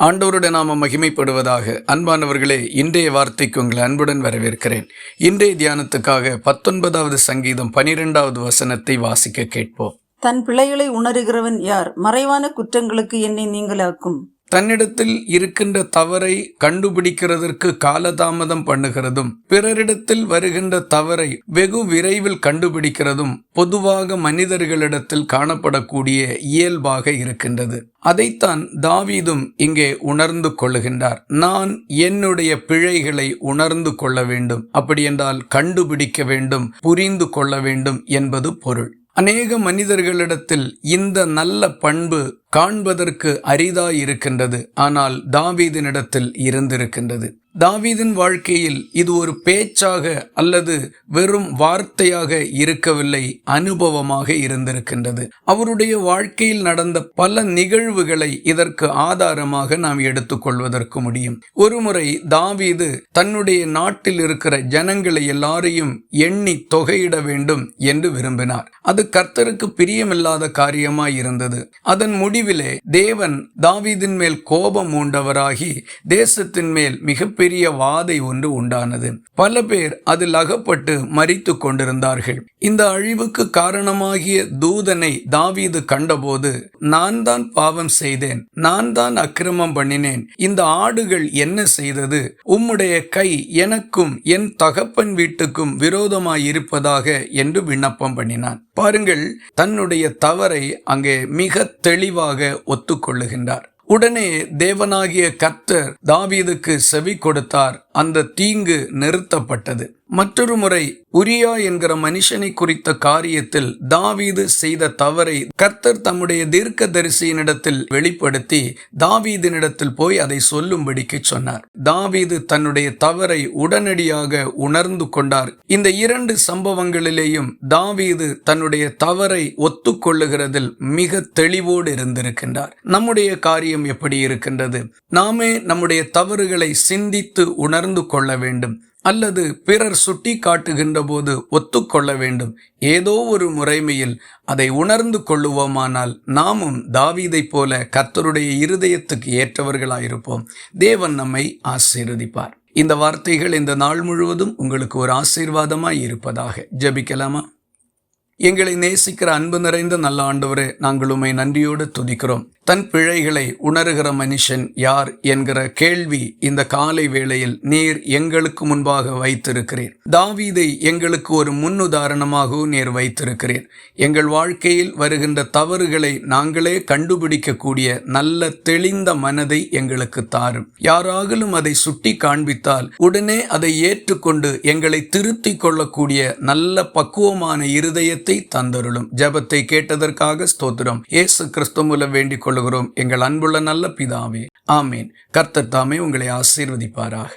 ஆண்டவருடைய நாமம் மகிமைப்படுவதாக. அன்பானவர்களே, இன்றைய வார்த்தைக்கு உங்களை அன்புடன் வரவேற்கிறேன். இன்றைய தியானத்துக்காக 19வது சங்கீதம் 12வது வசனத்தை வாசிக்க கேட்போம். தன் பிழைகளை உணருகிறவன் யார்? மறைவான குற்றங்களுக்கு என்னை நீங்களாக்கும். தன்னிடத்தில் இருக்கின்ற தவறை கண்டுபிடிக்கிறதற்கு காலதாமதம் பண்ணுகிறதும், பிறரிடத்தில் வருகின்ற தவறை வெகு விரைவில் கண்டுபிடிக்கிறதும் பொதுவாக மனிதர்களிடத்தில் காணப்படக்கூடிய இயல்பாக இருக்கின்றது. அதைத்தான் தாவீதும் இங்கே உணர்ந்து கொள்ளுகின்றார். நான் என்னுடைய பிழைகளை உணர்ந்து கொள்ள வேண்டும், அப்படி என்றால் கண்டுபிடிக்க வேண்டும், புரிந்து கொள்ள வேண்டும் என்பது பொருள். அநேக மனிதர்களிடத்தில் இந்த நல்ல பண்பு காண்பதற்கு அரிதாயிருக்கின்றது. ஆனால் தாவீதினிடத்தில் இருந்திருக்கின்றது. தாவீதின் வாழ்க்கையில் இது ஒரு பேச்சாக அல்லது வெறும் வார்த்தையாக இருக்கவில்லை, அனுபவமாக இருந்திருக்கின்றது. அவருடைய வாழ்க்கையில் நடந்த பல நிகழ்வுகளை இதற்கு ஆதாரமாக நாம் எடுத்துக்கொள்வதற்கு முடியும். ஒருமுறை தாவீது தன்னுடைய நாட்டில் இருக்கிற ஜனங்களை எல்லாரையும் எண்ணி தொகையிட வேண்டும் என்று விரும்பினார். அது கர்த்தருக்கு பிரியமில்லாத காரியமாய் இருந்தது. அதன் முடிவிலே தேவன் தாவீதின் மேல் கோபம் உண்டவராகி தேசத்தின் மேல் மிகப்பெரிய வாதை ஒன்று உண்டானது. பல பேர் அதில் அகப்பட்டு மரித்து கொண்டிருந்தார்கள். இந்த அழிவுக்கு காரணமாகிய தூதனை தாவீது கண்டபோது, நான் தான் பாவம் செய்தேன், நான் தான் அக்கிரமம் பண்ணினேன், இந்த ஆடுகள் என்ன செய்தது? உம்முடைய கை எனக்கும் என் தகப்பன் வீட்டுக்கும் விரோதமாயிருப்பதாக என்று விண்ணப்பம் பண்ணினான். பாருங்கள், தன்னுடைய தவறை அங்கே மிக தெளிவாக ஒத்துக்கொள்ளுகின்றார். உடனே தேவனாகிய கர்த்தர் தாவீதுக்கு செவி கொடுத்தார். அந்த தீங்கு நிறுத்தப்பட்டது. மற்றொரு முறை உரியா என்கிற மனுஷனை குறித்த காரியத்தில் தாவீது செய்த தவறை கர்த்தர் தம்முடைய தீர்க்கதரிசியினிடத்தில் வெளிப்படுத்தி தாவீதினிடத்தில் போய் அதை சொல்லும்படிக்கு சொன்னார். தாவீது தன்னுடைய தவறை உடனடியாக உணர்ந்து கொண்டார். இந்த இரண்டு சம்பவங்களிலேயும் தாவீது தன்னுடைய தவறை ஒத்துக்கொள்ளுகிறதில் மிக தெளிவோடு இருந்திருக்கின்றார். நம்முடைய காரியம் எப்படி இருக்கின்றது? நாமே நம்முடைய தவறுகளை சிந்தித்து உணர்ந்து கொள்ள வேண்டும், அல்லது பிறர் சுட்டி காட்டுகின்ற போது ஒத்துக்கொள்ள வேண்டும். ஏதோ ஒரு முறைமையில் அதை உணர்ந்து கொள்ளுவோமானால் நாமும் தாவீதைப் போல கர்த்தருடைய இருதயத்துக்கு ஏற்றவர்களாயிருப்போம். தேவன் நம்மை ஆசீர்வதிப்பார். இந்த வார்த்தைகள் இந்த நாள் முழுவதும் உங்களுக்கு ஒரு ஆசீர்வாதமாய் இருப்பதாக. ஜெபிக்கலாமா? எங்களை நேசிக்கிற அன்பு நிறைந்த நல்ல ஆண்டவரே, நாங்கள் உம்மை நன்றியோடு துதிக்கிறோம். தன் பிழைகளை உணர்கிற மனுஷன் யார் என்கிற கேள்வி இந்த காலை வேளையில் நீர் எங்களுக்கு முன்பாக வைத்திருக்கிறீர். தாவீதை எங்களுக்கு ஒரு முன்னுதாரணமாகவும் நீர் வைத்திருக்கிறீர். எங்கள் வாழ்க்கையில் வருகின்ற தவறுகளை நாங்களே கண்டுபிடிக்கக்கூடிய நல்ல தெளிந்த மனதை எங்களுக்கு தாரும். யாராகிலும் அதை சுட்டி காண்பித்தால் உடனே அதை ஏற்றுக்கொண்டு எங்களை திருத்திக் கொள்ளக்கூடிய நல்ல பக்குவமான இருதயத்தை தந்தருளும். ஜெபத்தை கேட்டதற்காக ஸ்தோத்திரம். இயேசு கிறிஸ்து மூலம் வேண்டிக் கொள்கிறோம் எங்கள் அன்புள்ள நல்ல பிதாவே, ஆமேன். கர்த்தர் தாமே உங்களை ஆசீர்வதிப்பாராக.